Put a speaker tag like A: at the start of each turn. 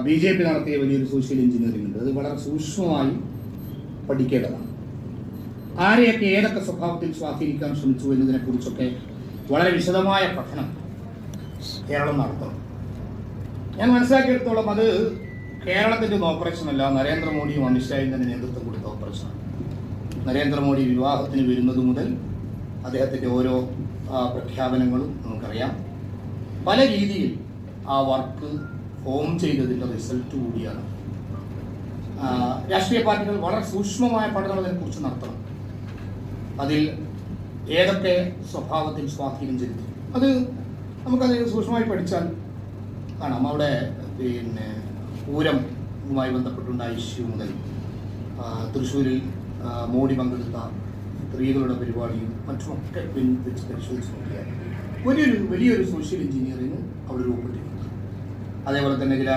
A: BJP നടത്തിയ വലിയൊരു social engineering ഉണ്ട്. അത് വളരെ സൂക്ഷ്മമായി പഠിക്കേണ്ടതാണ്. ആരെയൊക്കെ ഏതൊക്കെ സ്വഭാവത്തിൽ സ്വാധീനിക്കാൻ ശ്രമിച്ചു എന്നതിനെക്കുറിച്ചൊക്കെ വളരെ വിശദമായ പഠനം കേരളം നടത്തണം. ഞാൻ മനസ്സിലാക്കിയെടുത്തോളം അത് കേരളത്തിൻ്റെ ഒരു ഓപ്പറേഷനല്ല, നരേന്ദ്രമോദിയും അമിത്ഷായും തന്നെ നേതൃത്വം കൊടുത്ത ഓപ്പറേഷനാണ്. നരേന്ദ്രമോദി വിവാഹത്തിന് വരുന്നത് മുതൽ അദ്ദേഹത്തിൻ്റെ ഓരോ പ്രഖ്യാപനങ്ങളും നമുക്കറിയാം. പല രീതിയിൽ ആ വർക്ക് ഫോം ചെയ്തതിൻ്റെ റിസൾട്ട് കൂടിയാണ്. രാഷ്ട്രീയ പാർട്ടികൾ വളരെ സൂക്ഷ്മമായ പഠനം അതിനെക്കുറിച്ച് നടത്തണം. അതിൽ ഏതൊക്കെ സ്വഭാവത്തിൽ സ്വാധീനം ചെലുത്തി അത് നമുക്കത് സൂക്ഷ്മമായി പഠിച്ചാൽ കാണാം. അവിടെ പൂരവുമായി ബന്ധപ്പെട്ടുണ്ടായ ഇഷ്യൂ മുതൽ തൃശ്ശൂരിൽ മോഡി പങ്കെടുത്ത സ്ത്രീകളുടെ പരിപാടിയും മറ്റുമൊക്കെ വെച്ച് പരിശോധിച്ച് നോക്കിയാൽ വലിയൊരു സോഷ്യൽ എഞ്ചിനീയറിംഗ് അവിടെ രൂപപ്പെട്ടിട്ടുണ്ട്. അതേപോലെ തന്നെ ചില